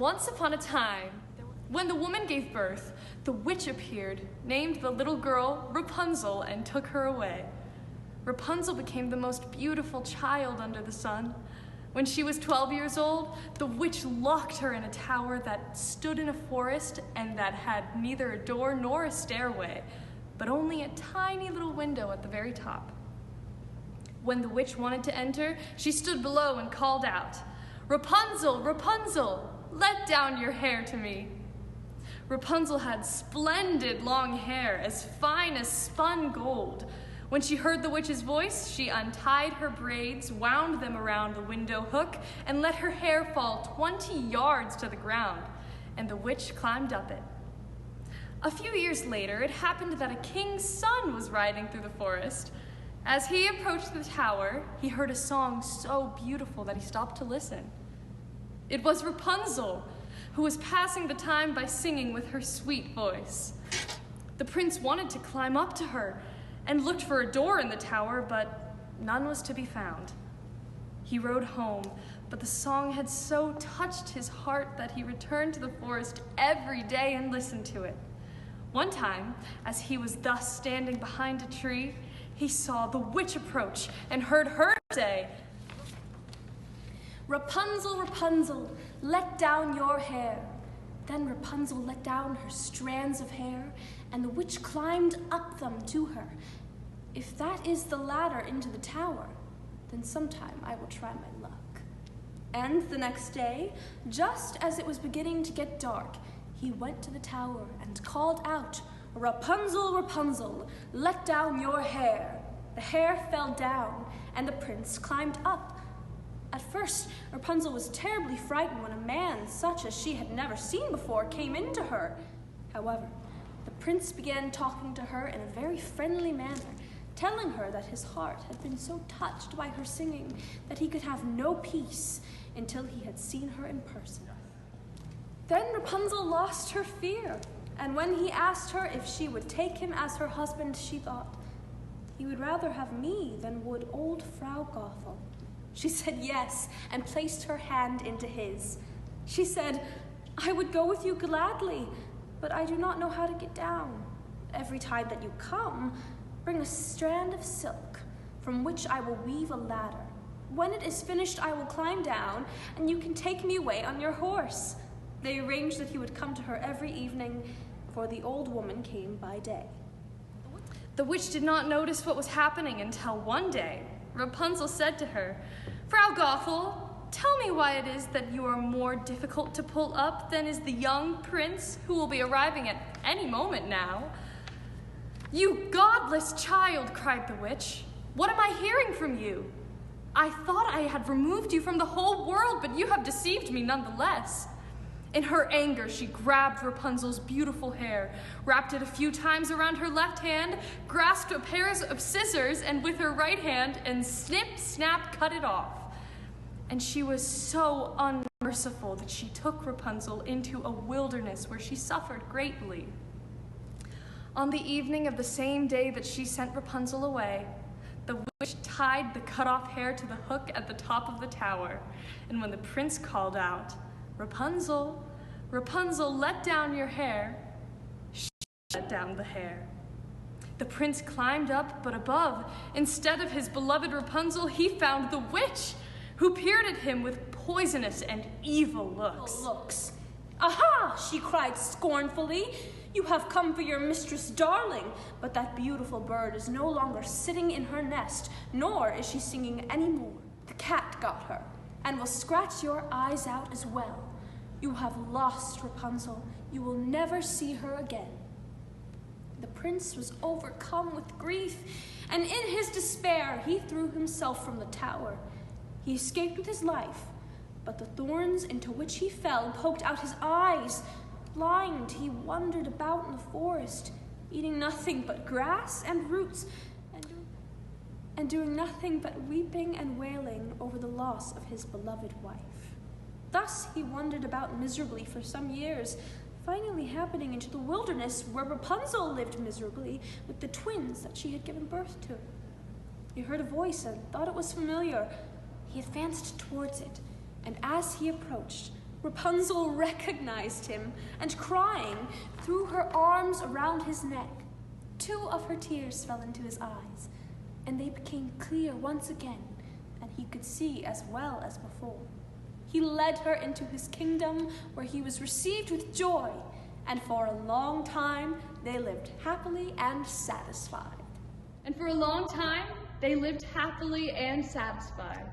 Once upon a time, when the woman gave birth, the witch appeared, named the little girl Rapunzel, and took her away. Rapunzel became the most beautiful child under the sun. When she was 12 years old, the witch locked her in a tower that stood in a forest and that had neither a door nor a stairway, but only a tiny little window at the very top. When the witch wanted to enter, she stood below and called out, "Rapunzel, Rapunzel, let down your hair to me." Rapunzel had splendid long hair, as fine as spun gold. When she heard the witch's voice, she untied her braids, wound them around the window hook, and let her hair fall 20 yards to the ground, and the witch climbed up it. A few years later, it happened that a king's son was riding through the forest. As he approached the tower, he heard a song so beautiful that he stopped to listen. It was Rapunzel, who was passing the time by singing with her sweet voice. The prince wanted to climb up to her and looked for a door in the tower, but none was to be found. He rode home, but the song had so touched his heart that he returned to the forest every day and listened to it. One time, as he was thus standing behind a tree, he saw the witch approach and heard her say, "Rapunzel, Rapunzel, let down your hair." Then Rapunzel let down her strands of hair, and the witch climbed up them to her. "If that is the ladder into the tower, then sometime I will try my luck." And the next day, just as it was beginning to get dark, he went to the tower and called out, "Rapunzel, Rapunzel, let down your hair." The hair fell down, and the prince climbed up. At first, Rapunzel was terribly frightened when a man, such as she had never seen before, came into her. However, the prince began talking to her in a very friendly manner, telling her that his heart had been so touched by her singing that he could have no peace until he had seen her in person. Then Rapunzel lost her fear, and when he asked her if she would take him as her husband, she thought, "He would rather have me than would old Frau Gothel." She said yes, and placed her hand into his. She said, "I would go with you gladly, but I do not know how to get down. Every time that you come, bring a strand of silk, from which I will weave a ladder. When it is finished, I will climb down, and you can take me away on your horse." They arranged that he would come to her every evening, for the old woman came by day. The witch did not notice what was happening until one day Rapunzel said to her, "Frau Gothel, tell me why it is that you are more difficult to pull up than is the young prince who will be arriving at any moment now." "You godless child," cried the witch. "What am I hearing from you? I thought I had removed you from the whole world, but you have deceived me nonetheless." In her anger, she grabbed Rapunzel's beautiful hair, wrapped it a few times around her left hand, grasped a pair of scissors, and with her right hand, and snip, snap, cut it off. And she was so unmerciful that she took Rapunzel into a wilderness where she suffered greatly. On the evening of the same day that she sent Rapunzel away, the witch tied the cut-off hair to the hook at the top of the tower, and when the prince called out, "Rapunzel, Rapunzel, let down your hair," she let down the hair. The prince climbed up, but above, instead of his beloved Rapunzel, he found the witch, who peered at him with poisonous and evil looks. "Aha!" she cried scornfully. "You have come for your mistress, darling, but that beautiful bird is no longer sitting in her nest, nor is she singing any more. The cat got her, and will scratch your eyes out as well. You have lost Rapunzel. You will never see her again." The prince was overcome with grief, and in his despair, he threw himself from the tower. He escaped with his life, but the thorns into which he fell poked out his eyes. Blind, he wandered about in the forest, eating nothing but grass and roots, and doing nothing but weeping and wailing over the loss of his beloved wife. Thus he wandered about miserably for some years, finally happening into the wilderness where Rapunzel lived miserably with the twins that she had given birth to. He heard a voice and thought it was familiar. He advanced towards it, and as he approached, Rapunzel recognized him, and crying, threw her arms around his neck. 2 of her tears fell into his eyes, and they became clear once again, and he could see as well as before. He led her into his kingdom, where he was received with joy, and for a long time they lived happily and satisfied. And for a long time they lived happily and satisfied.